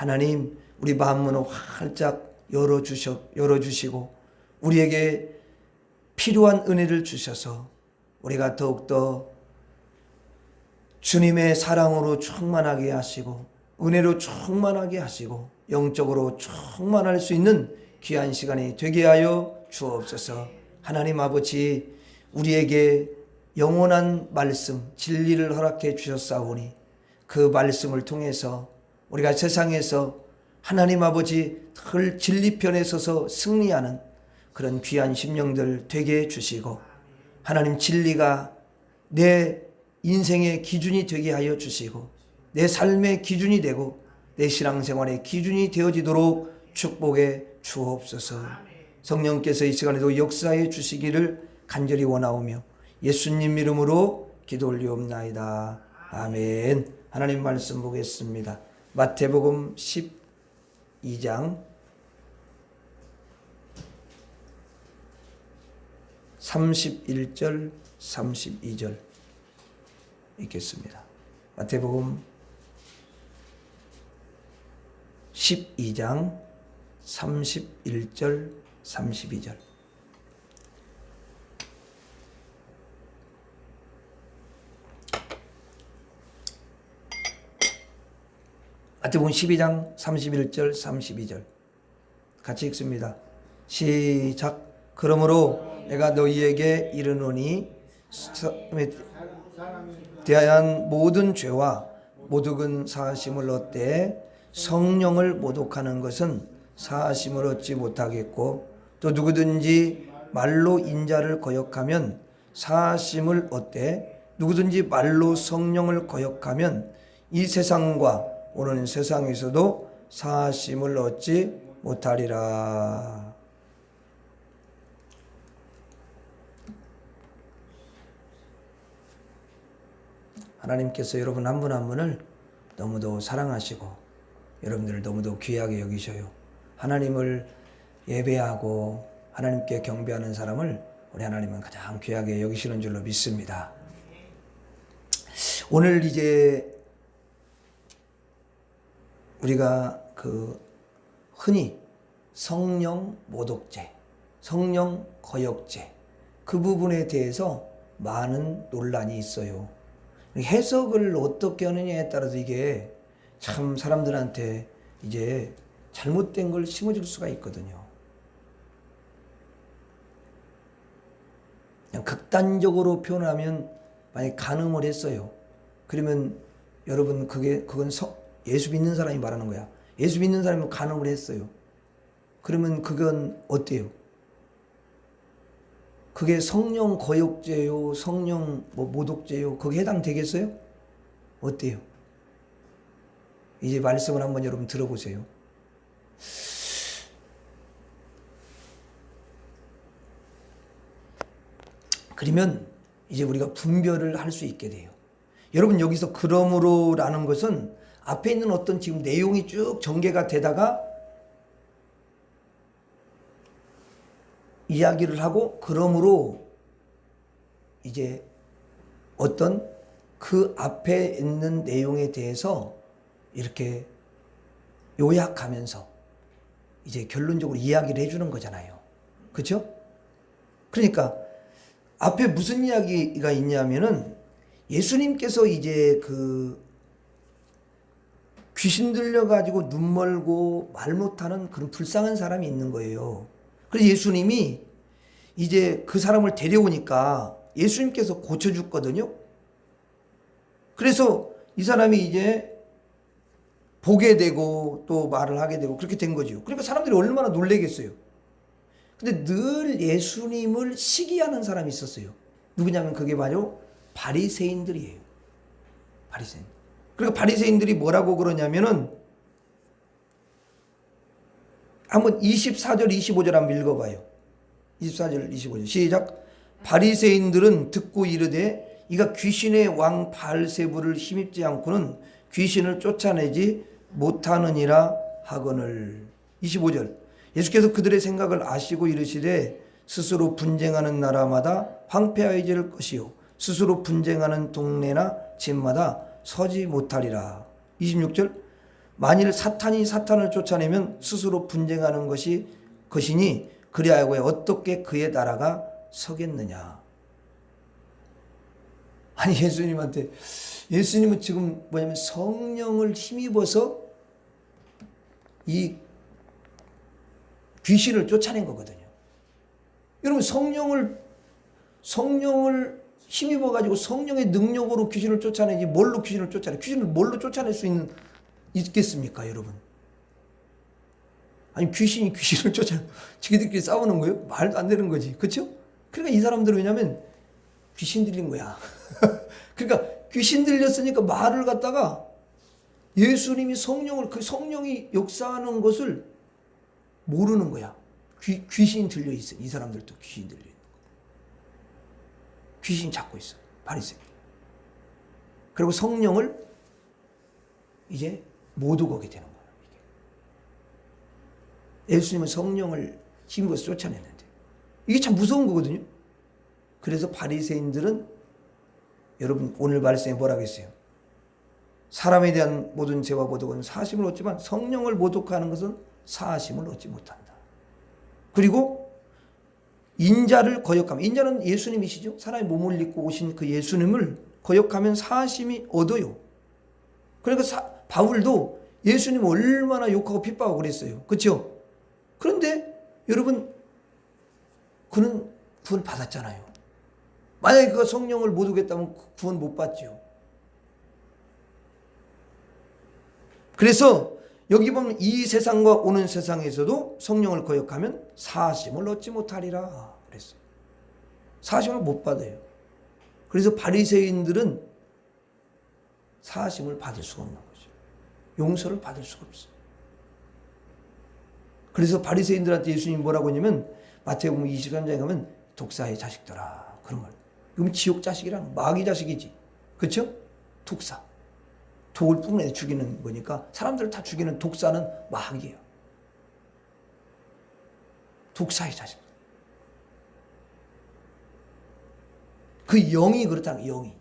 하나님 우리 마음문을 활짝 열어주시고 우리에게 필요한 은혜를 주셔서 우리가 더욱더 주님의 사랑으로 충만하게 하시고 은혜로 충만하게 하시고 영적으로 충만할 수 있는 귀한 시간이 되게 하여 주옵소서. 하나님 아버지, 우리에게 영원한 말씀 진리를 허락해 주셨사오니 그 말씀을 통해서 우리가 세상에서 하나님 아버지 늘 진리편에 서서 승리하는 그런 귀한 심령들 되게 해주시고 하나님 진리가 내 인생의 기준이 되게 하여 주시고 내 삶의 기준이 되고 내 신앙생활의 기준이 되어지도록 축복해 주옵소서. 성령께서 이 시간에도 역사해 주시기를 간절히 원하오며 예수님 이름으로 기도 올리옵나이다. 아멘. 하나님 말씀 보겠습니다. 마태복음 12장 31절 32절 읽겠습니다. 마태복음 12장 31절 32절. 마태복음 12장 31절 32절 같이 읽습니다. 시작. 그러므로 내가 너희에게 이르노니 대한 모든 죄와 모독은 사하심을 얻되 성령을 모독하는 것은 사하심을 얻지 못하겠고 또 누구든지 말로 인자를 거역하면 사하심을 얻되 누구든지 말로 성령을 거역하면 이 세상과 오는 세상에서도 사하심을 얻지 못하리라. 하나님께서 여러분 한 분 한 분을 너무도 사랑하시고 여러분들을 너무도 귀하게 여기셔요. 하나님을 예배하고 하나님께 경배하는 사람을 우리 하나님은 가장 귀하게 여기시는 줄로 믿습니다. 오늘 이제 우리가 흔히 성령 모독죄, 성령 거역죄 그 부분에 대해서 많은 논란이 있어요. 해석을 어떻게 하느냐에 따라서 이게 참 사람들한테 이제 잘못된 걸 심어줄 수가 있거든요. 그냥 극단적으로 표현하면 만약에 간음을 했어요. 그러면 여러분 그건 예수 믿는 사람이 말하는 거야. 예수 믿는 사람이 간음을 했어요. 그러면 그건 어때요? 그게 성령 거역죄요, 성령 모독죄요, 거기에 해당되겠어요? 어때요? 이제 말씀을 한번 여러분 들어보세요. 그러면 이제 우리가 분별을 할 수 있게 돼요. 여러분 여기서 그러므로라는 것은 앞에 있는 어떤 지금 내용이 쭉 전개가 되다가 이야기를 하고 그러므로 이제 어떤 그 앞에 있는 내용에 대해서 이렇게 요약하면서 이제 결론적으로 이야기를 해주는 거잖아요. 그렇죠? 그러니까 앞에 무슨 이야기가 있냐면은 예수님께서 이제 귀신 들려가지고 눈 멀고 말 못하는 그런 불쌍한 사람이 있는 거예요. 그래서 예수님이 이제 그 사람을 데려오니까 예수님께서 고쳐줬거든요. 그래서 이 사람이 이제 보게 되고 또 말을 하게 되고 그렇게 된 거죠. 그러니까 사람들이 얼마나 놀라겠어요. 근데 늘 예수님을 시기하는 사람이 있었어요. 누구냐면 그게 바로 바리새인들이에요. 바리새인. 그러니까 바리새인들이 뭐라고 그러냐면은 한번 24절 25절 한번 읽어봐요. 24절 25절 시작. 바리새인들은 듣고 이르되 이가 귀신의 왕 바알세불을 힘입지 않고는 귀신을 쫓아내지 못하느니라 하거늘. 25절 예수께서 그들의 생각을 아시고 이르시되 스스로 분쟁하는 나라마다 황폐하여질 것이요 스스로 분쟁하는 동네나 집마다 서지 못하리라. 26절 만일 사탄이 사탄을 쫓아내면 스스로 분쟁하는 것이니 그리하여 어떻게 그의 나라가 서겠느냐. 아니 예수님은 지금 뭐냐면 성령을 힘입어서 이 귀신을 쫓아낸 거거든요. 여러분 성령을 힘입어 가지고 성령의 능력으로 귀신을 쫓아내지 뭘로 귀신을 쫓아내? 귀신을 뭘로 쫓아낼 수 있겠습니까, 여러분? 아니 귀신이 귀신을 쫓아 지들끼리 싸우는 거예요? 말도 안 되는 거지, 그렇죠? 그러니까 이 사람들은 왜냐면 귀신 들린 거야. 그러니까 귀신 들렸으니까 말을 갖다가 예수님이 그 성령이 역사하는 것을 모르는 거야. 귀신이 들려 있어. 이 사람들도 귀신 들려 있는 거야. 귀신 잡고 있어. 바리새인. 그리고 성령을 이제 못 오게 되는 거야. 예수님은 성령을 힘입어서 쫓아냈는데 이게 참 무서운 거거든요. 그래서 바리새인들은 여러분 오늘 말씀에 뭐라고 했어요? 사람에 대한 모든 죄와 모독은 사하심을 얻지만 성령을 모독하는 것은 사하심을 얻지 못한다. 그리고 인자를 거역하면, 인자는 예수님이시죠. 사람의 몸을 입고 오신 그 예수님을 거역하면 사하심이 얻어요. 그러니까 바울도 예수님 얼마나 욕하고 핍박하고 그랬어요. 그렇죠? 그런데 여러분 그는 구원 받았잖아요. 만약에 그가 성령을 못 오겠다면 구원 못 받죠. 그래서 여기 보면 이 세상과 오는 세상에서도 성령을 거역하면 사하심을 얻지 못하리라 그랬어요. 사하심을 못 받아요. 그래서 바리새인들은 사하심을 받을 수가 없는 거죠. 용서를 받을 수가 없어요. 그래서 바리새인들한테 예수님이 뭐라고 하냐면 마태복음 23장에 가면 독사의 자식들아 그런 말. 그럼 지옥 자식이라는 마귀 자식이지. 그렇죠? 독사. 독을 뿜내 죽이는 거니까 사람들을 다 죽이는 독사는 마귀예요. 독사의 자식. 그 영이 그렇다는 거예요. 영이.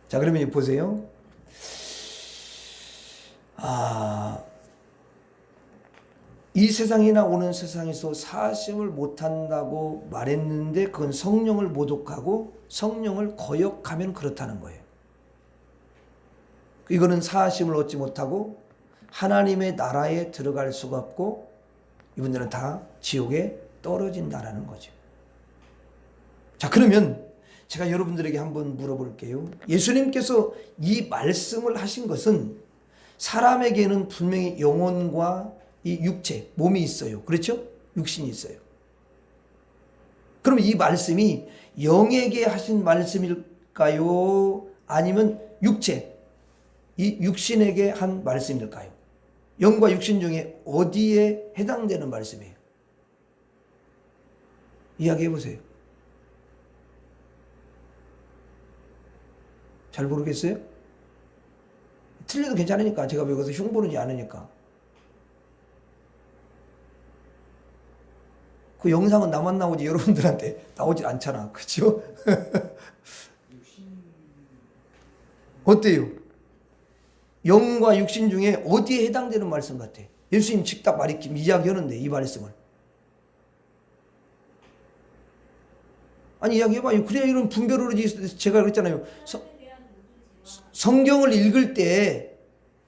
자 그러면 보세요. 이 세상이나 오는 세상에서 사심을 못한다고 말했는데 그건 성령을 모독하고 성령을 거역하면 그렇다는 거예요. 이거는 사심을 얻지 못하고 하나님의 나라에 들어갈 수가 없고 이분들은 다 지옥에 떨어진다라는 거죠. 자 그러면 제가 여러분들에게 한번 물어볼게요. 예수님께서 이 말씀을 하신 것은 사람에게는 분명히 영혼과 이 육체, 몸이 있어요. 그렇죠? 육신이 있어요. 그럼 이 말씀이 영에게 하신 말씀일까요? 아니면 육체, 이 육신에게 한 말씀일까요? 영과 육신 중에 어디에 해당되는 말씀이에요? 이야기해 보세요. 잘 모르겠어요? 틀려도 괜찮으니까 제가 여기서 흉보는지 않으니까. 그 영상은 나만 나오지 여러분들한테 나오질 않잖아. 그렇죠? 어때요? 영과 육신 중에 어디에 해당되는 말씀 같아? 예수님 직답 이야기하는데 이 말씀을. 아니 이야기해봐요. 그래야 이런 분별을 제가 그랬잖아요. 성경을 읽을 때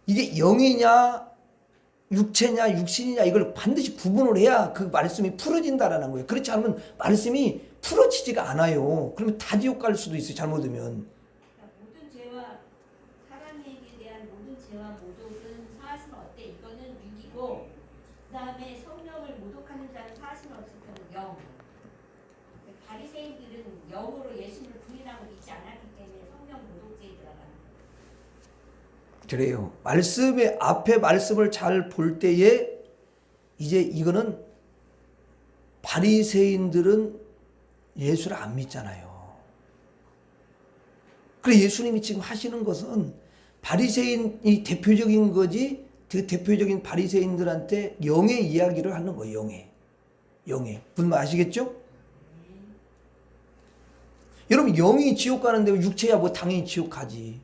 이게 영이냐 육체냐 육신이냐 이걸 반드시 구분을 해야 그 말씀이 풀어진다라는 거예요. 그렇지 않으면 말씀이 풀어지지가 않아요. 그러면 다 지옥 갈 수도 있어요. 잘못하면. 모든 죄와 사람에게 대한 모든 죄와 모독은 사하심은 어때? 이거는 육이고 그 다음에 성령을 모독하는 자는 사하심은 어쨌든 영. 바리새인들은 영으로 예수를 부인하고 믿지 않았기 때문에 성령 모독죄에 들어가는. 그래요. 말씀의 앞에 말씀을 잘 볼 때에 이제 이거는 바리새인들은 예수를 안 믿잖아요. 그래 예수님이 지금 하시는 것은 바리새인이 대표적인 거지. 그 대표적인 바리새인들한테 영의 이야기를 하는 거예요. 영의. 무슨 말 아시겠죠? 여러분 영이 지옥 가는데 육체야 뭐 당연히 지옥 가지.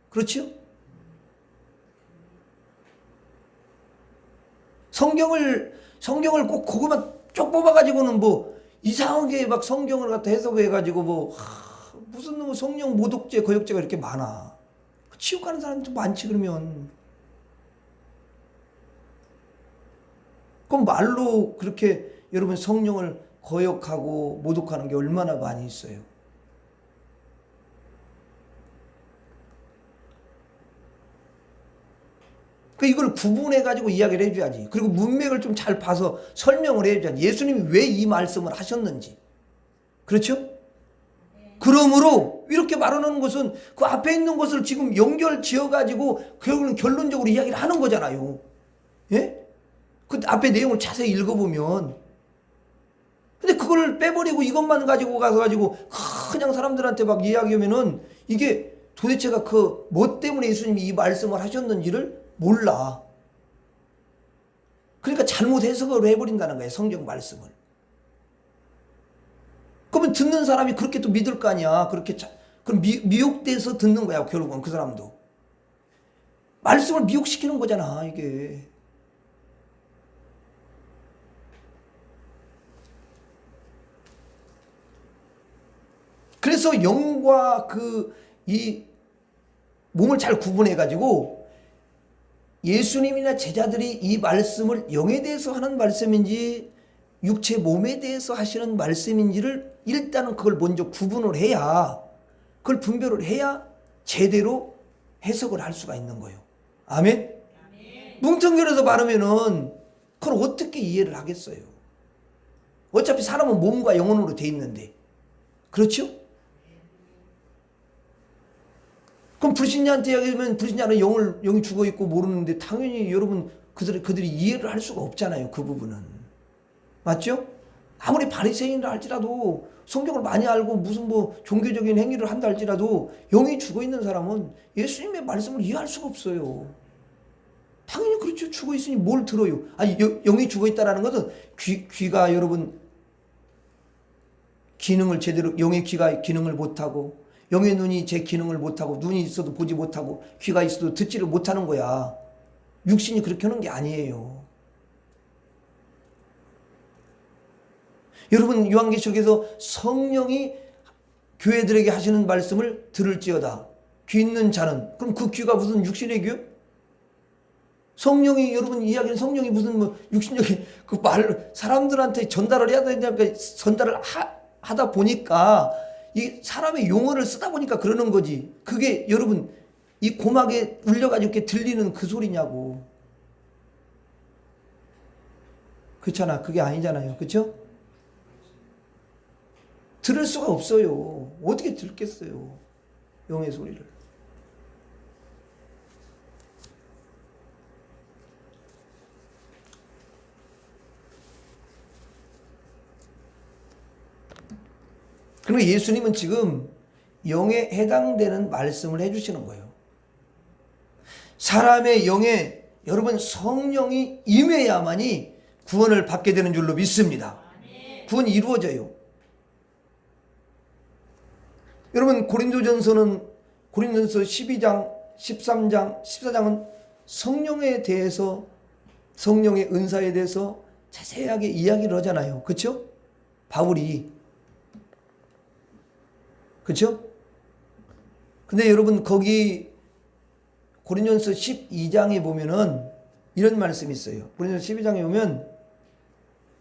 그렇죠? 성경을 꼭 그거만 쭉 뽑아가지고는 뭐 이상하게 막 성경을 갖다 해석해가지고 뭐 무슨 성령 모독죄, 거역죄가 이렇게 많아. 지옥 가는 사람도 많지 그러면. 그럼 말로 그렇게 여러분 성령을 거역하고 모독하는 게 얼마나 많이 있어요. 이걸 구분해가지고 이야기를 해줘야지. 그리고 문맥을 좀 잘 봐서 설명을 해줘야지. 예수님이 왜 이 말씀을 하셨는지. 그렇죠? 그러므로 이렇게 말하는 것은 그 앞에 있는 것을 지금 연결 지어가지고 결국은 결론적으로 이야기를 하는 거잖아요. 예? 그 앞에 내용을 자세히 읽어보면. 근데 그걸 빼버리고 이것만 가지고 가지고 그냥 사람들한테 막 이야기하면은 이게 도대체가 그 뭐 때문에 예수님이 이 말씀을 하셨는지를 몰라. 그러니까 잘못 해석을 해버린다는 거예요. 성경 말씀을. 그러면 듣는 사람이 그렇게 또 믿을 거 아니야. 그럼 미혹돼서 듣는 거야. 결국은 그 사람도. 말씀을 미혹시키는 거잖아. 이게. 그래서 영과 이 몸을 잘 구분해가지고 예수님이나 제자들이 이 말씀을 영에 대해서 하는 말씀인지 육체 몸에 대해서 하시는 말씀인지를 일단은 그걸 먼저 구분을 해야, 그걸 분별을 해야 제대로 해석을 할 수가 있는 거예요. 아멘? 뭉텅겨서 말하면은 그걸 어떻게 이해를 하겠어요? 어차피 사람은 몸과 영혼으로 돼 있는데. 그렇죠? 그럼 불신자한테 이야기하면 불신자는 영이 죽어 있고 모르는데 당연히 여러분 그들이 이해를 할 수가 없잖아요. 그 부분은. 맞죠? 아무리 바리새인이라 할지라도 성경을 많이 알고 무슨 뭐 종교적인 행위를 한다 할지라도 영이 죽어 있는 사람은 예수님의 말씀을 이해할 수가 없어요. 당연히 그렇죠. 죽어 있으니 뭘 들어요. 아니 영이 죽어 있다라는 것은 귀가 여러분 기능을 제대로, 영의 귀가 기능을 못하고 영의 눈이 제 기능을 못하고, 눈이 있어도 보지 못하고 귀가 있어도 듣지를 못하는 거야. 육신이 그렇게 하는 게 아니에요. 여러분 요한계시록에서 성령이 교회들에게 하시는 말씀을 들을지어다. 귀 있는 자는. 그럼 그 귀가 무슨 육신의 귀요? 성령이, 여러분 이야기는 성령이 무슨 뭐 육신적인 그 말 사람들한테 전달을 해야 되니까 전달을 하다 보니까 이 사람의 용어를 쓰다 보니까 그러는 거지. 그게 여러분 이 고막에 울려가지고 이렇게 들리는 그 소리냐고. 그렇잖아. 그게 아니잖아요. 그렇죠? 들을 수가 없어요. 어떻게 듣겠어요? 영의 소리를. 그리고 예수님은 지금 영에 해당되는 말씀을 해주시는 거예요. 사람의 영에 여러분 성령이 임해야만이 구원을 받게 되는 줄로 믿습니다. 구원이 이루어져요. 여러분 고린도전서 12장, 13장, 14장은 성령에 대해서, 성령의 은사에 대해서 자세하게 이야기를 하잖아요. 그렇죠? 바울이. 그렇죠? 근데 여러분 거기 고린도전서 12장에 보면은 이런 말씀이 있어요. 고린도전서 12장에 보면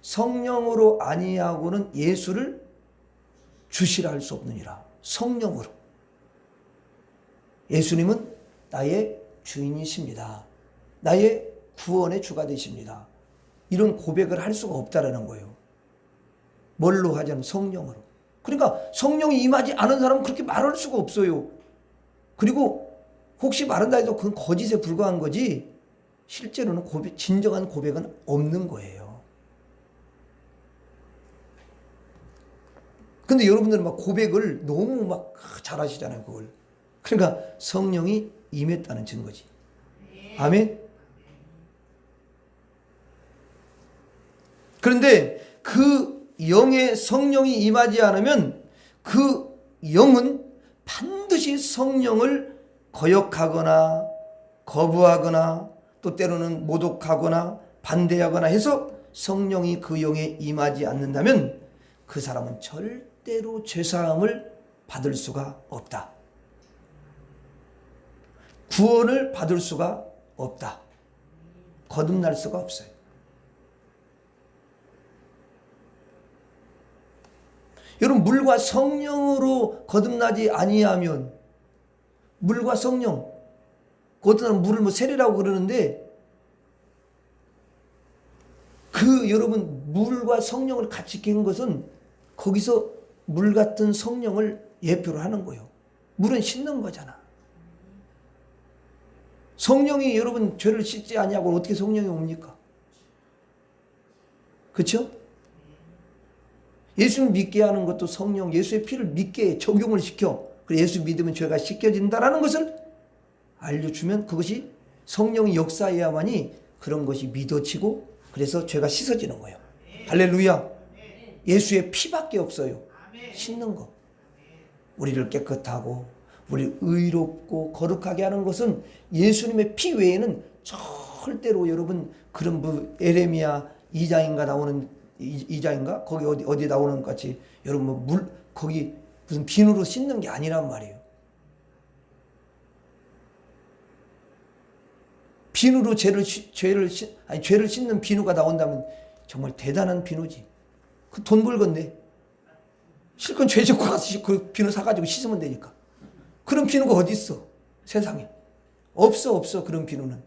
성령으로 아니하고는 예수를 주시라 할 수 없느니라. 성령으로. 예수님은 나의 주인이십니다. 나의 구원의 주가 되십니다. 이런 고백을 할 수가 없다라는 거예요. 뭘로 하자면 성령으로. 그러니까 성령이 임하지 않은 사람은 그렇게 말할 수가 없어요. 그리고 혹시 말한다 해도 그건 거짓에 불과한 거지 실제로는 진정한 고백은 없는 거예요. 근데 여러분들은 막 고백을 너무 막 잘하시잖아요. 그걸. 그러니까 성령이 임했다는 증거지. 아멘. 그런데 그 영의 성령이 임하지 않으면 그 영은 반드시 성령을 거역하거나 거부하거나 또 때로는 모독하거나 반대하거나 해서 성령이 그 영에 임하지 않는다면 그 사람은 절대로 죄사함을 받을 수가 없다. 구원을 받을 수가 없다. 거듭날 수가 없어요. 여러분, 물과 성령으로 거듭나지 아니하면, 물과 성령, 거듭나는 물을 뭐 세례라고 그러는데, 그 여러분 물과 성령을 같이 깬 것은 거기서 물 같은 성령을 예표로 하는 거예요. 물은 씻는 거잖아. 성령이 여러분 죄를 씻지 아니하고 어떻게 성령이 옵니까? 그렇죠? 예수를 믿게 하는 것도 성령, 예수의 피를 믿게 적용을 시켜. 그래서 예수 믿으면 죄가 씻겨진다라는 것을 알려주면 그것이 성령의 역사해야만이 그런 것이 믿어지고 그래서 죄가 씻어지는 거예요. 할렐루야. 예수의 피밖에 없어요. 씻는 거. 우리를 깨끗하고 우리 의롭고 거룩하게 하는 것은 예수님의 피 외에는 절대로 여러분 그런 뭐 에레미야 2장인가 나오는 2장인가 거기 어디 나오는 것 같이 여러분 뭐 물 거기 무슨 비누로 씻는 게 아니란 말이에요. 비누로 죄를 씻는 비누가 나온다면 정말 대단한 비누지. 그 돈 벌건데 실컷 죄 짓고 가서 그 비누 사가지고 씻으면 되니까. 그런 비누가 어디 있어? 세상에 없어 그런 비누는.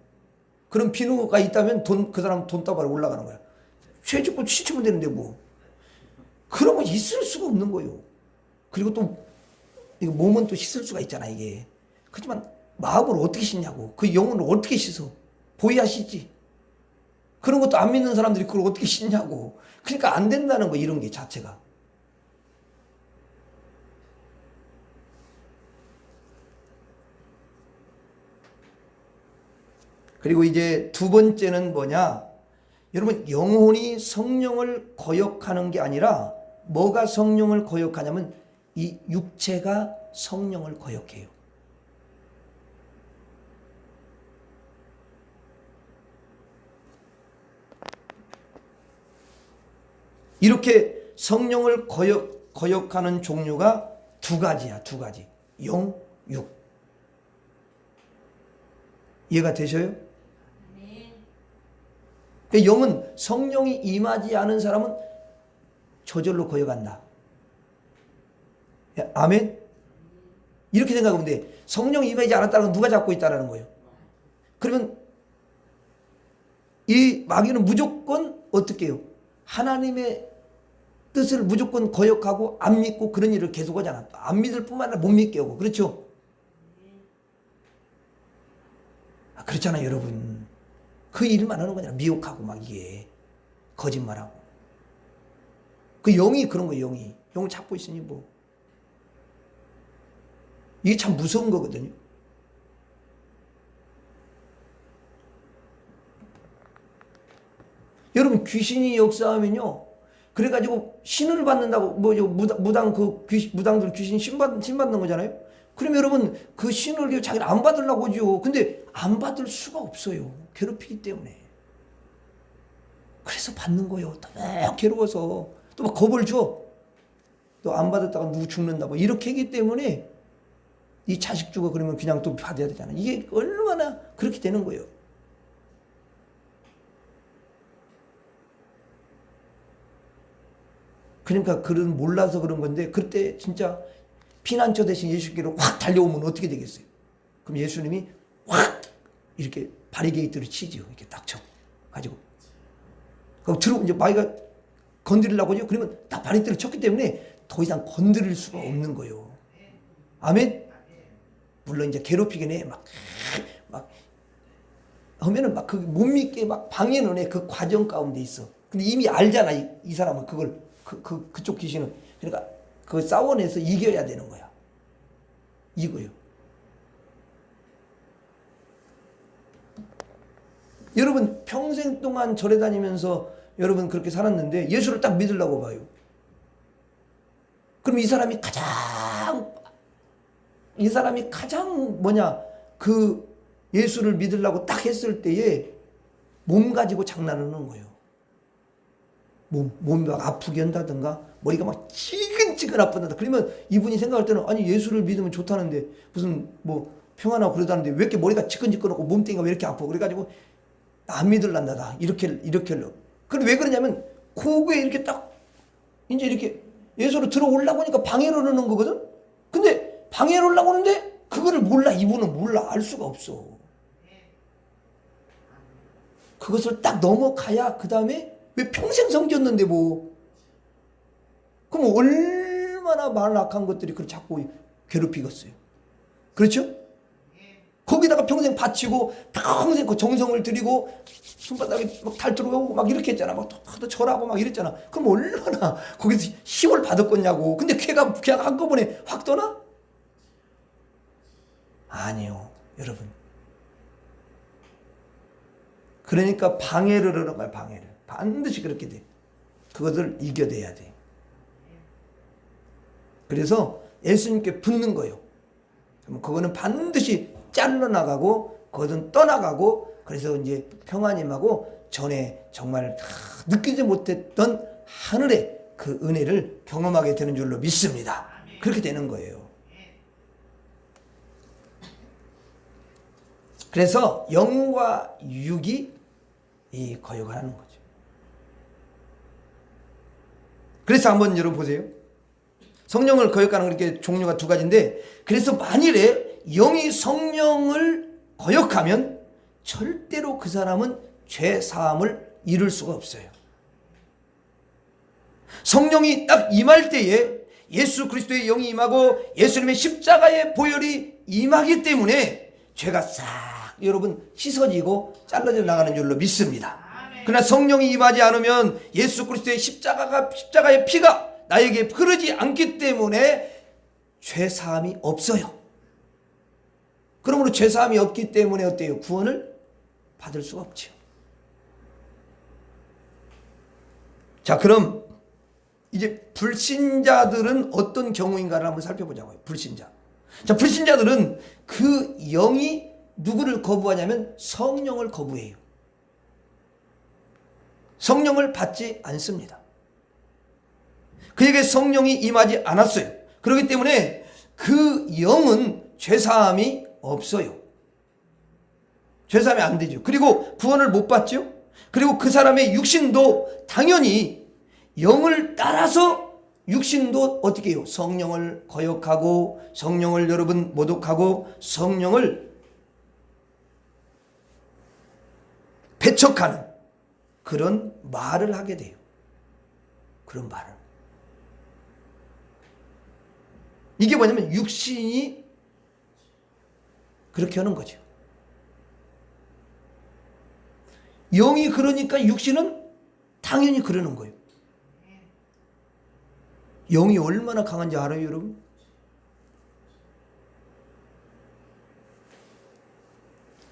그런 비누가 있다면 그 사람 돈다발에 올라가는 거야. 죄 짓고 씻으면 되는데 뭐 그런 거 있을 수가 없는 거예요. 그리고 또 이거 몸은 또 씻을 수가 있잖아 이게. 그렇지만 마음을 어떻게 씻냐고. 그 영혼을 어떻게 씻어. 보여야 씻지. 그런 것도 안 믿는 사람들이 그걸 어떻게 씻냐고. 그러니까 안 된다는 거 이런 게 자체가. 그리고 이제 두 번째는 뭐냐. 여러분 영혼이 성령을 거역하는 게 아니라 뭐가 성령을 거역하냐면 이 육체가 성령을 거역해요. 이렇게 성령을 거역하는 종류가 두 가지야. 두 가지. 영, 육. 이해가 되셔요? 네. 영은 성령이 임하지 않은 사람은 저절로 거역한다. 아멘? 이렇게 생각하면 돼. 성령이 임하지 않았다는 건 누가 잡고 있다는 거예요. 그러면 이 마귀는 무조건 어떻게 해요? 하나님의 뜻을 무조건 거역하고 안 믿고 그런 일을 계속하잖아. 안 믿을 뿐만 아니라 못 믿게 하고. 그렇죠? 그렇잖아요 여러분. 그 일만 하는 거잖아. 미혹하고 막 이게 거짓말하고. 그 영이 그런 거예요. 영을 잡고 있으니 뭐. 이게 참 무서운 거거든요. 여러분 귀신이 역사하면요. 그래가지고 신을 받는다고 뭐 무당들 귀신 신 받는 거잖아요. 그러면 여러분 그 신을 자기는 안 받으려고 하죠. 근데 안 받을 수가 없어요. 괴롭히기 때문에. 그래서 받는 거예요. 너무 괴로워서 또 막 겁을 줘. 또 안 받았다가 누구 죽는다 뭐 이렇게 하기 때문에 이 자식 죽어 그러면 그냥 또 받아야 되잖아. 이게 얼마나 그렇게 되는 거예요. 그러니까 그런 몰라서 그런 건데 그때 진짜 피난처 대신 예수께로 확 달려오면 어떻게 되겠어요? 그럼 예수님이 확 이렇게 바리게이트를 치지요. 이렇게 딱 쳐 가지고. 그럼 들어 이제 마귀가 건드리려고 하죠. 그러면 딱 바리게이트를 쳤기 때문에 더 이상 건드릴 수가 없는 거예요. 아멘. 물론 이제 괴롭히긴 해. 막 하면은 막 그 못 믿게 막 방해는 해. 그 과정 가운데 있어. 근데 이미 알잖아. 이 사람은 그걸. 그쪽 귀신은. 그러니까 그 싸워내서 이겨야 되는 거야. 이거요. 여러분 평생 동안 절에 다니면서 여러분 그렇게 살았는데 예수를 딱 믿으려고 봐요. 그럼 이 사람이 가장 뭐냐 그 예수를 믿으려고 딱 했을 때에 몸 가지고 장난하는 거예요. 몸이 막 아프게 한다든가 머리가 막 지근지근 아픈다. 그러면 이분이 생각할 때는 아니 예수를 믿으면 좋다는데 무슨 뭐 평안하고 그러다는데 왜 이렇게 머리가 지근지근하고 몸뚱이가 왜 이렇게 아프고 그래가지고 안 믿을란다 나 이렇게 하려고. 그런데 왜 그러냐면 고구에 이렇게 딱 이제 이렇게 예수로 들어오려고 하니까 방해를 하는 거거든. 근데 방해를 하려고 하는데 그거를 몰라. 이분은 몰라. 알 수가 없어. 그것을 딱 넘어가야 그 다음에 왜 평생 성지였는데 뭐. 그럼 얼마나 말 악한 것들이 그걸 자꾸 괴롭히겠어요. 그렇죠? 거기다가 평생 바치고 평생 그 정성을 들이고 손바닥에 막 달 들어가고 막 이렇게 했잖아. 막 절하고 막 이랬잖아. 그럼 얼마나 거기서 힘을 받았겠냐고. 근데 걔가 그냥 한꺼번에 확 떠나? 아니요, 여러분. 그러니까 방해를 하는 거야, 방해를. 반드시 그렇게 돼. 그것을 이겨내야 돼. 그래서 예수님께 붙는 거예요. 그거는 반드시 잘라나가고, 그것은 떠나가고, 그래서 이제 평안님하고 전에 정말 다 느끼지 못했던 하늘의 그 은혜를 경험하게 되는 줄로 믿습니다. 그렇게 되는 거예요. 그래서 영과 육이 이 거역을 하는 거죠. 그래서 한번 여러분 보세요. 성령을 거역하는 그렇게 종류가 두 가지인데, 그래서 만일에 영이 성령을 거역하면 절대로 그 사람은 죄 사함을 이룰 수가 없어요. 성령이 딱 임할 때에 예수 그리스도의 영이 임하고 예수님의 십자가의 보혈이 임하기 때문에 죄가 싹 여러분 씻어지고 잘라져 나가는 줄로 믿습니다. 그러나 성령이 임하지 않으면 예수 그리스도의 십자가의 피가 나에게 흐르지 않기 때문에 죄사함이 없어요. 그러므로 죄사함이 없기 때문에 어때요? 구원을 받을 수가 없죠. 자, 그럼 이제 불신자들은 어떤 경우인가를 한번 살펴보자고요. 불신자. 자, 불신자들은 그 영이 누구를 거부하냐면 성령을 거부해요. 성령을 받지 않습니다. 그에게 성령이 임하지 않았어요. 그렇기 때문에 그 영은 죄사함이 없어요. 죄사함이 안 되죠. 그리고 구원을 못 받죠. 그리고 그 사람의 육신도 당연히 영을 따라서 육신도 어떻게 해요? 성령을 거역하고 성령을 여러분 모독하고 성령을 배척하는 그런 말을 하게 돼요. 그런 말을. 이게 뭐냐면 육신이 그렇게 하는 거죠. 영이 그러니까 육신은 당연히 그러는 거예요. 영이 얼마나 강한지 알아요, 여러분?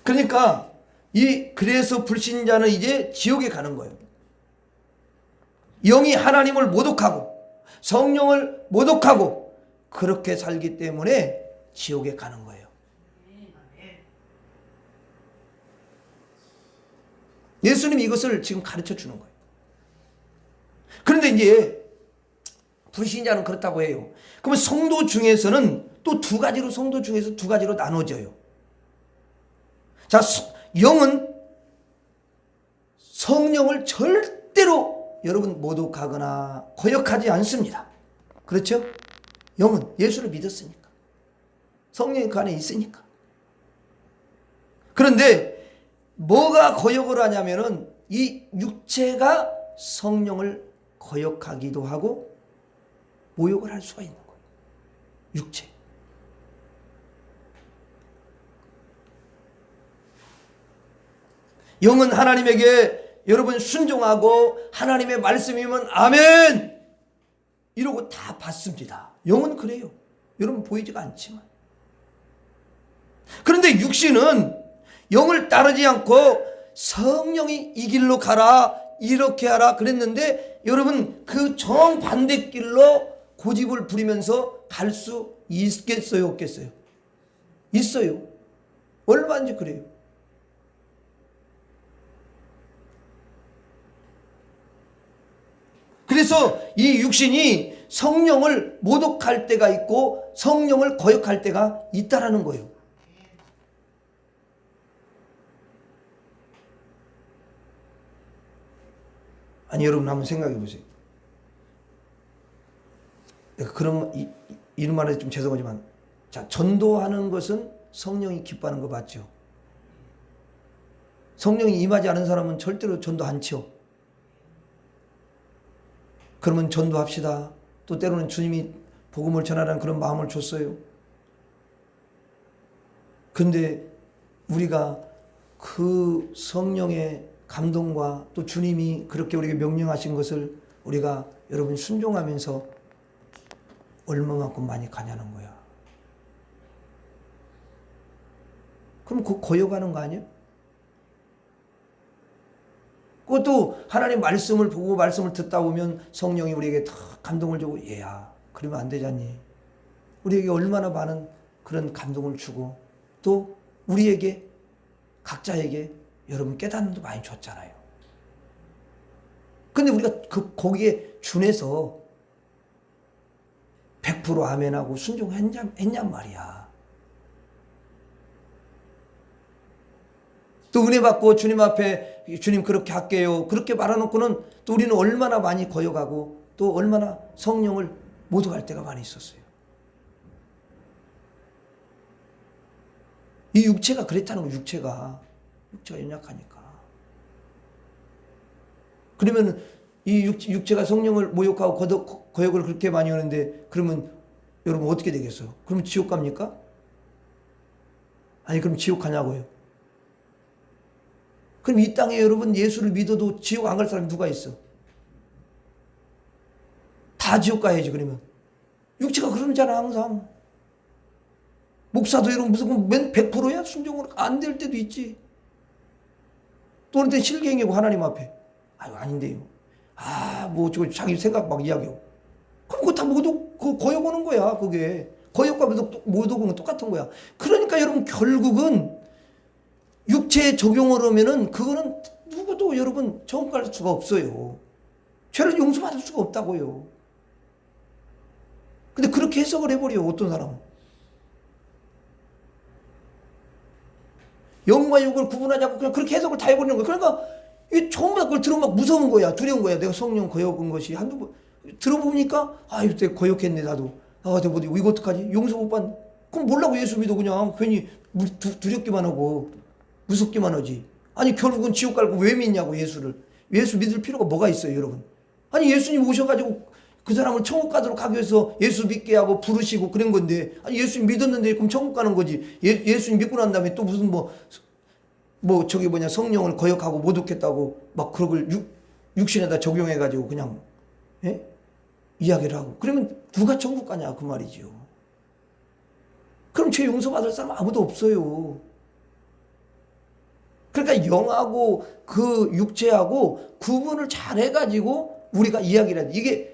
그러니까 그래서 불신자는 이제 지옥에 가는 거예요. 영이 하나님을 모독하고 성령을 모독하고 그렇게 살기 때문에 지옥에 가는 거예요. 예수님이 이것을 지금 가르쳐 주는 거예요. 그런데 이제 불신자는 그렇다고 해요. 그러면 성도 중에서는 또 성도 중에서 두 가지로 나눠져요. 자, 영은 성령을 절대로 여러분 모독하거나 거역하지 않습니다. 그렇죠? 영은 예수를 믿었으니까. 성령이 그 안에 있으니까. 그런데 뭐가 거역을 하냐면은 이 육체가 성령을 거역하기도 하고 모욕을 할 수가 있는 거예요. 육체. 영은 하나님에게 여러분 순종하고 하나님의 말씀이면 아멘 이러고 다 받습니다. 영은 그래요. 여러분 보이지가 않지만. 그런데 육신은 영을 따르지 않고 성령이 이 길로 가라 이렇게 하라 그랬는데 여러분 그 정반대 길로 고집을 부리면서 갈 수 있겠어요, 없겠어요? 있어요. 얼마든지 그래요. 그래서 이 육신이 성령을 모독할 때가 있고 성령을 거역할 때가 있다라는 거예요. 아니 여러분 한번 생각해 보세요. 내가 이런 말에 좀 죄송하지만, 자, 전도하는 것은 성령이 기뻐하는 거 맞죠? 성령이 임하지 않은 사람은 절대로 전도 안 쳐. 그러면 전도합시다. 또 때로는 주님이 복음을 전하라는 그런 마음을 줬어요. 근데 우리가 그 성령의 감동과 또 주님이 그렇게 우리에게 명령하신 것을 우리가 여러분 순종하면서 얼마만큼 많이 가냐는 거야. 그럼 그거 거역하는 거 아니에요? 그것도 하나님 말씀을 보고 말씀을 듣다 보면 성령이 우리에게 다 감동을 주고, 얘야 그러면 안 되잖니. 우리에게 얼마나 많은 그런 감동을 주고 또 우리에게 각자에게 여러분 깨닫는도 많이 줬잖아요. 근데 우리가 거기에 준해서 100% 아멘하고 순종했냔 말이야. 또 은혜 받고 주님 앞에 주님 그렇게 할게요 그렇게 말해놓고는 또 우리는 얼마나 많이 거역하고 또 얼마나 성령을 모독할 때가 많이 있었어요. 이 육체가 그랬다는 거예요. 육체가 연약하니까. 그러면 이 육체가 성령을 모욕하고 거역을 그렇게 많이 하는데, 그러면 여러분 어떻게 되겠어요? 그러면 지옥 갑니까? 아니 그럼 지옥 가냐고요? 그럼 이 땅에 여러분 예수를 믿어도 지옥 안 갈 사람이 누가 있어? 다 지옥 가야지. 그러면 육체가 그러잖아 항상. 목사도 여러분 무슨 100%야? 순종으로 안 될 때도 있지. 또 어느 때 실갱이고 하나님 앞에 아유 아닌데요. 뭐 저거 자기 생각 막 이야기하고. 그럼 그거 다 모두 거역 오는 거야. 그게 거역과 모독은 똑같은 거야. 그러니까 여러분 결국은 육체에 적용을 하면은 그거는 누구도 여러분 정갈 수가 없어요. 죄를 용서받을 수가 없다고요. 근데 그렇게 해석을 해버려 어떤 사람은. 영과 육을 구분하지 않고 그냥 그렇게 해석을 다 해버리는 거야. 그러니까 이 전부 다 그걸 들으면 막 무서운 거야. 두려운 거야. 내가 성령 거역한 것이 한두 번 들어보니까 이때 거역했네 나도. 내가 뭐 이거 어떡하지? 용서 못 받네. 그럼 몰라고 예수 믿어. 그냥 괜히 두렵기만 하고 무섭기만 하지. 아니 결국은 지옥 갈고 왜 믿냐고 예수를. 예수 믿을 필요가 뭐가 있어요 여러분. 아니 예수님 오셔가지고 그 사람을 천국 가도록 하기 위해서 예수 믿게 하고 부르시고 그런 건데, 아니 예수님 믿었는데 그럼 천국 가는 거지. 예수님 믿고 난 다음에 또 무슨 저기 성령을 거역하고 모독했다고 막 그걸 육신에다 적용해가지고 그냥 이야기를 하고 그러면 누가 천국 가냐 그 말이죠. 그럼 죄 용서받을 사람 아무도 없어요. 그러니까 영하고 그 육체하고 구분을 잘 해가지고 우리가 이야기를 해야 돼. 이게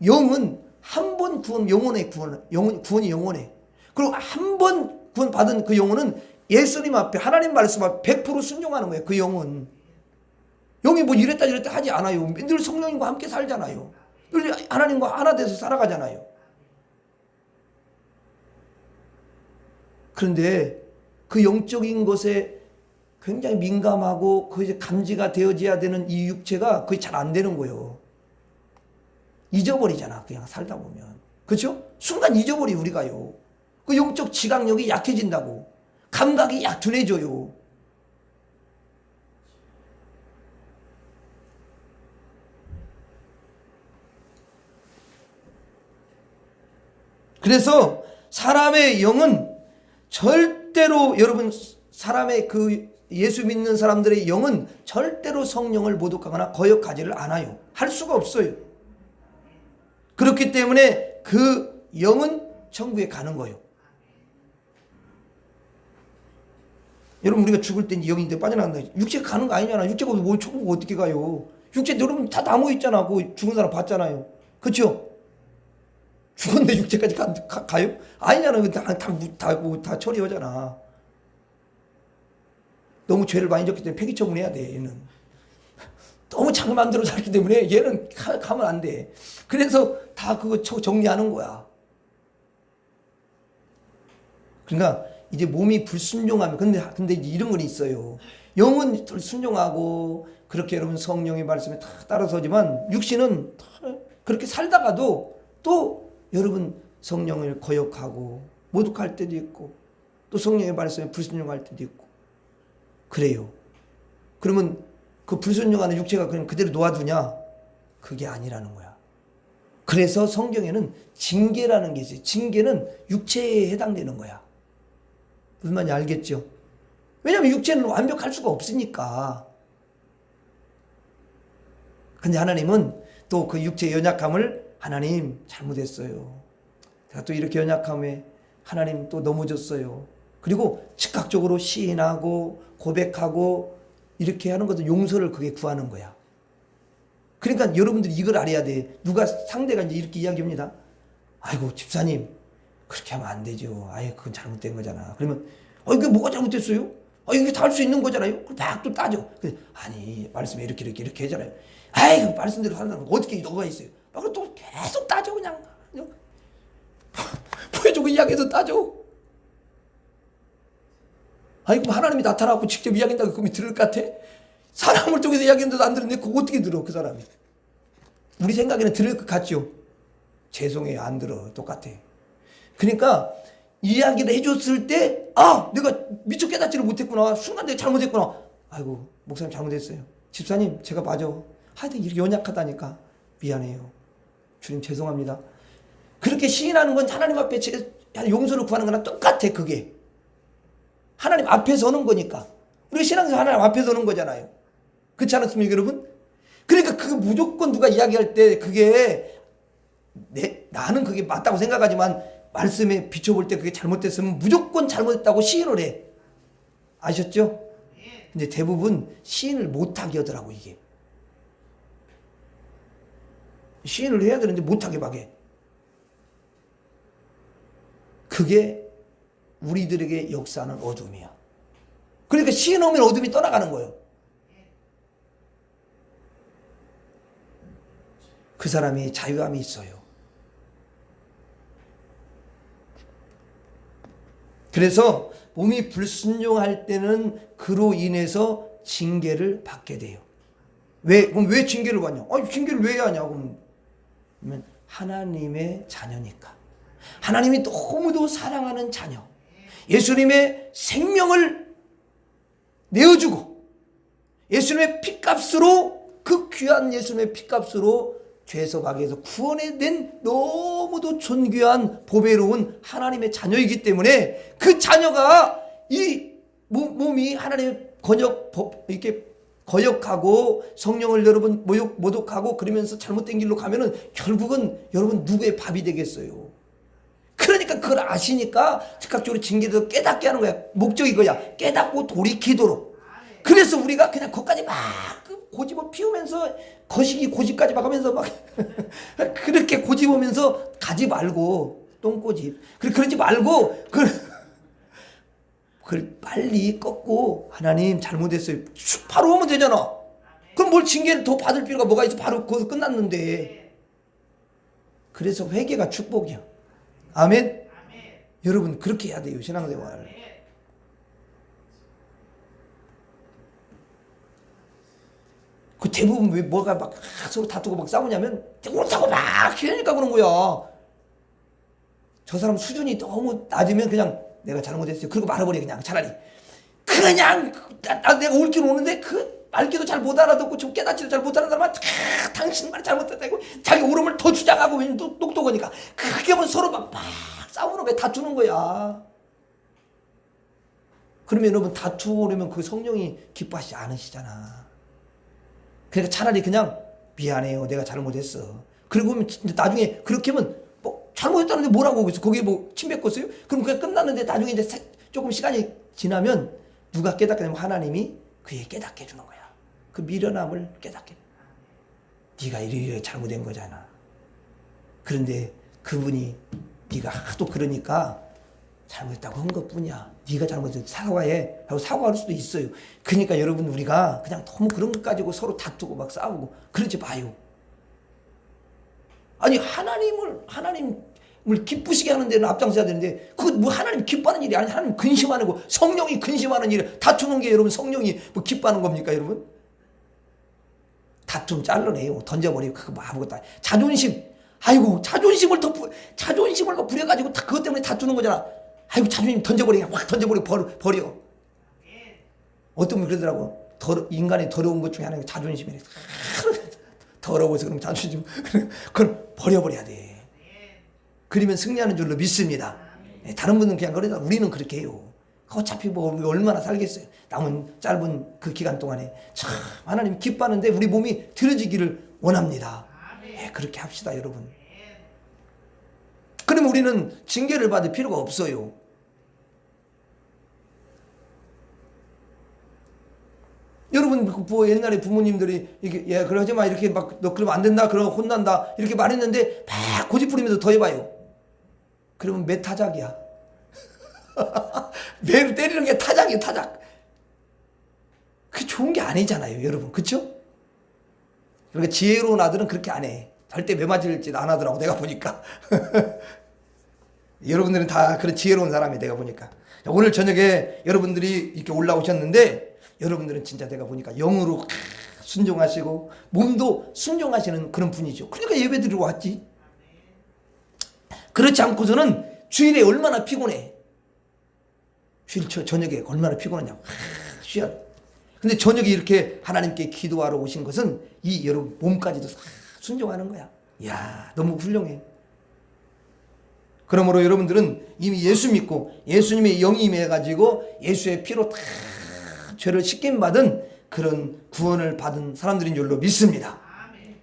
영은 한 번 구원, 영혼의 구원이 영혼에. 그리고 한 번 구원 받은 그 영혼은 예수님 앞에 하나님 말씀 앞에 100% 순종하는 거예요. 그 영은. 영이 뭐 이랬다 저랬다 하지 않아요. 늘 성령님과 함께 살잖아요. 늘 하나님과 하나 돼서 살아가잖아요. 그런데 그 영적인 것에 굉장히 민감하고 그게 감지가 되어져야 되는 이 육체가 그게 잘 안 되는 거예요. 잊어버리잖아 그냥 살다 보면. 그렇죠? 순간 잊어버리 우리가요. 그 영적 지각력이 약해진다고. 감각이 둔해져요. 그래서 사람의 영은 절대로 여러분 사람의 그 예수 믿는 사람들의 영은 절대로 성령을 모독하거나 거역하지를 않아요. 할 수가 없어요. 그렇기 때문에 그 영은 천국에 가는 거예요. 여러분 우리가 죽을 때 영인데 빠져나간다. 육체가 가는 거 아니잖아. 육체가 뭐 천국 어떻게 가요? 육체 여러분 다 나무 있잖아. 그 죽은 사람 봤잖아요. 그렇죠? 죽었는데 육체까지 가요? 아니잖아요. 다 처리하잖아. 너무 죄를 많이 졌기 때문에 폐기 처분해야 돼. 얘는 너무 자기 마음대로 살기 때문에 얘는 가면 안 돼. 그래서 다 그거 정리하는 거야. 그러니까 이제 몸이 불순종하면 근데 이런 건 있어요. 영은 순종하고 그렇게 여러분 성령의 말씀에 다 따라서지만 육신은 그렇게 살다가도 또 여러분 성령을 거역하고 모독할 때도 있고 또 성령의 말씀에 불순종할 때도 있고 그래요. 그러면 그 불순종하는 육체가 그냥 그대로 놓아두냐? 그게 아니라는 거야. 그래서 성경에는 징계라는 게 있어요. 징계는 육체에 해당되는 거야. 무슨 말인지 알겠죠? 왜냐하면 육체는 완벽할 수가 없으니까. 근데 하나님은 또 그 육체의 연약함을 하나님 잘못했어요. 제가 또 이렇게 연약함에 하나님 또 넘어졌어요. 그리고 즉각적으로 시인하고 고백하고 이렇게 하는 것도 용서를 그게 구하는 거야. 그러니까 여러분들이 이걸 알아야 돼. 누가 상대가 이제 이렇게 이야기합니다. 아이고 집사님 그렇게 하면 안 되죠. 아예 그건 잘못된 거잖아. 그러면 이게 뭐가 잘못됐어요? 이게 다 할 수 있는 거잖아요. 막 또 따져. 아니 말씀에 이렇게 하잖아요. 아이 그 말씀대로 산다는 거 어떻게 너가 있어요? 막 또 계속 따져 그냥 보여주고 이야기해서 따져. 아니 그럼 하나님이 나타나고 직접 이야기한다고 그럼 들을 것 같아? 사람을 통해서 이야기했는데도 안 들었는데 그거 어떻게 들어 그 사람이? 우리 생각에는 들을 것 같죠? 죄송해요 안 들어. 똑같아. 그러니까 이야기를 해줬을 때 내가 미처 깨닫지를 못했구나. 순간 내가 잘못했구나. 아이고 목사님 잘못했어요. 집사님 제가 맞아. 하여튼 이렇게 연약하다니까 미안해요. 주님 죄송합니다. 그렇게 시인하는 건 하나님 앞에 용서를 구하는 거랑 똑같아. 그게 하나님 앞에 서는 거니까. 우리 신앙에서 하나님 앞에 서는 거잖아요. 그렇지 않습니까 여러분? 그러니까 그 무조건 누가 이야기할 때 그게 나는 그게 맞다고 생각하지만 말씀에 비춰볼 때 그게 잘못됐으면 무조건 잘못했다고 시인을 해. 아셨죠? 근데 대부분 시인을 못하게 하더라고 이게. 시인을 해야 되는데 못하게 막 해. 그게 우리들에게 역사하는 어둠이야. 그러니까 시인하면 어둠이 떠나가는 거예요. 그 사람이 자유함이 있어요. 그래서 몸이 불순종할 때는 그로 인해서 징계를 받게 돼요. 그럼 왜 징계를 받냐? 징계를 왜 하냐? 그러면 하나님의 자녀니까. 하나님이 너무도 사랑하는 자녀. 예수님의 생명을 내어주고 예수님의 피값으로 그 귀한 예수님의 피값으로 죄에서 악에서 구원해낸 너무도 존귀한 보배로운 하나님의 자녀이기 때문에 그 자녀가 이 몸이 하나님의 이렇게 거역하고 성령을 여러분 모독하고 그러면서 잘못된 길로 가면은 결국은 여러분 누구의 밥이 되겠어요. 그러니까 그걸 아시니까 즉각적으로 징계도 깨닫게 하는 거야. 목적이 그거야. 깨닫고 돌이키도록. 그래서 우리가 그냥 거기까지 막 고집을 피우면서 거시기 고집까지 막 하면서 막 그렇게 고집하면서 가지 말고 똥고집 그러지 말고 그걸 빨리 꺾고 하나님 잘못했어요. 바로 오면 되잖아. 그럼 뭘 징계를 더 받을 필요가 뭐가 있어. 바로 거기서 끝났는데. 그래서 회개가 축복이야. 아멘. 여러분 그렇게 해야 돼요. 신앙생활. 그 대부분 왜 뭐가 막 서로 다투고 막 싸우냐면 옳다고 막 그러니까 그런 거야. 저 사람 수준이 너무 낮으면 그냥 내가 잘못했어요. 그리고 말해버려 그냥 차라리. 그냥 내가 옳긴 오는데 그 말귀도 잘 못 알아듣고 좀 깨닫지도 잘 못하는 사람은 당신 말이 잘못됐다고 자기 옳음을 더 주장하고 왜냐면 똑똑하니까 그렇게 하면 서로 막 싸우는 거야. 다투는 거야. 그러면 여러분 다투려면 그 성령이 기뻐하시지 않으시잖아. 그러니까 차라리 그냥 미안해요. 내가 잘못했어. 그리고 나중에 그렇게 하면 뭐 잘못했다는데 뭐라고 그랬어. 거기에 뭐 침 뱉었어요? 그럼 그게 끝났는데 나중에 이제 조금 시간이 지나면 누가 깨닫게 되면 하나님이 그에 깨닫게 해주는 거야. 그 미련함을 깨닫게. 네가 이래 잘못된 거잖아. 그런데 그분이 네가 하도 그러니까 잘못했다고 한 것뿐이야. 네가 잘못해서 사과해 하고 사과할 수도 있어요. 그러니까 여러분 우리가 그냥 너무 그런 것 가지고 서로 다투고 막 싸우고 그러지 마요. 아니 하나님을 기쁘시게 하는 데는 앞장서야 되는데 그거 뭐 하나님 기뻐하는 일이 아니 하나님 근심하는 거 성령이 근심하는 일 다투는 게 여러분 성령이 뭐 기뻐하는 겁니까 여러분? 다툼 잘라내요. 던져버리고 그거 뭐 아무것도 아니야. 자존심 아이고 자존심을 부려가지고 다 그것 때문에 다투는 거잖아. 아이고 자존심 던져버리냐 확 던져버리고 버려. 어떤 분이 그러더라고. 인간의 더러운 것 중에 하나가 자존심이래. 더러워서 그럼 자존심 그걸 버려버려야 돼. 그러면 승리하는 줄로 믿습니다. 다른 분은 그냥 그러다 우리는 그렇게 해요. 어차피 뭐 우리 얼마나 살겠어요. 남은 짧은 그 기간 동안에 참 하나님 기뻐하는데 우리 몸이 들어지기를 원합니다. 그렇게 합시다 여러분. 그러면 우리는 징계를 받을 필요가 없어요. 여러분 뭐 옛날에 부모님들이 이게 그러지 마 이렇게 막 너 그러면 안 된다 그러면 혼난다 이렇게 말했는데 막 고집 부리면서 더 해봐요. 그러면 매 타작이야. 매를 때리는 게 타작이에요 타작. 그게 좋은 게 아니잖아요 여러분 그쵸? 그러니까 지혜로운 아들은 그렇게 안 해. 절대 매 맞을 짓 안 하더라고 내가 보니까. 여러분들은 다 그런 지혜로운 사람이 내가 보니까. 오늘 저녁에 여러분들이 이렇게 올라오셨는데 여러분들은 진짜 내가 보니까 영으로 순종하시고 몸도 순종하시는 그런 분이죠. 그러니까 예배 드리러 왔지. 그렇지 않고서는 주일에 얼마나 피곤해. 주일 저녁에 얼마나 피곤하냐고. 쉬어. 근데 저녁에 이렇게 하나님께 기도하러 오신 것은 이 여러분 몸까지도 순종하는 거야. 이야 너무 훌륭해. 그러므로 여러분들은 이미 예수 믿고 예수님의 영이 임해가지고 예수의 피로 다 죄를 씻김받은 그런 구원을 받은 사람들인 줄로 믿습니다.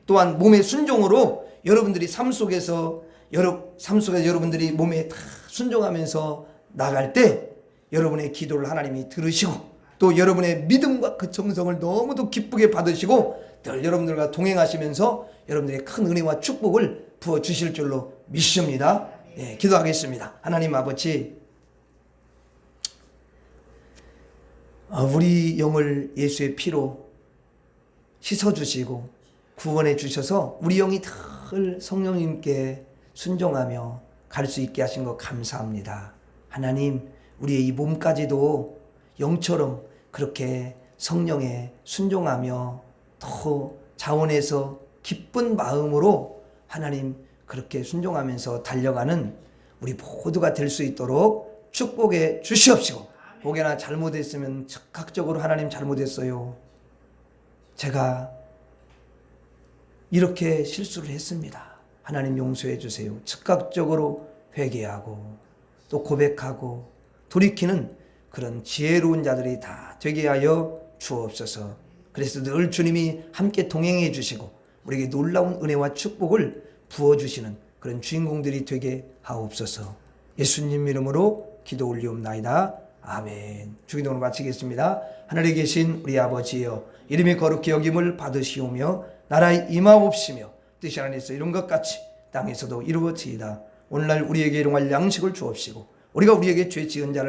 또한 몸의 순종으로 여러분들이 삶 속에서 여러분들이 몸에 다 순종하면서 나갈 때 여러분의 기도를 하나님이 들으시고 또 여러분의 믿음과 그 정성을 너무도 기쁘게 받으시고 늘 여러분들과 동행하시면서 여러분들의 큰 은혜와 축복을 부어주실 줄로 믿습니다. 예, 기도하겠습니다. 하나님 아버지 우리 영을 예수의 피로 씻어주시고 구원해 주셔서 우리 영이 늘 성령님께 순종하며 갈 수 있게 하신 것 감사합니다. 하나님 우리의 이 몸까지도 영처럼 그렇게 성령에 순종하며 더 자원해서 기쁜 마음으로 하나님 그렇게 순종하면서 달려가는 우리 모두가 될 수 있도록 축복해 주시옵시고 혹여나 잘못했으면 즉각적으로 하나님 잘못했어요. 제가 이렇게 실수를 했습니다. 하나님 용서해 주세요. 즉각적으로 회개하고 또 고백하고 돌이키는 그런 지혜로운 자들이 다 되게 하여 주옵소서. 그래서 늘 주님이 함께 동행해 주시고 우리에게 놀라운 은혜와 축복을 부어주시는 그런 주인공들이 되게 하옵소서. 예수님 이름으로 기도 올리옵나이다. 아멘. 주기도를 마치겠습니다. 하늘에 계신 우리 아버지여 이름이 거룩히 여김을 받으시오며 나라에 임하옵시며 뜻이 하늘에서 이룬 것 같이 땅에서도 이루어지이다. 오늘날 우리에게 일용할 양식을 주옵시고 우리가 우리에게 죄 지은 자를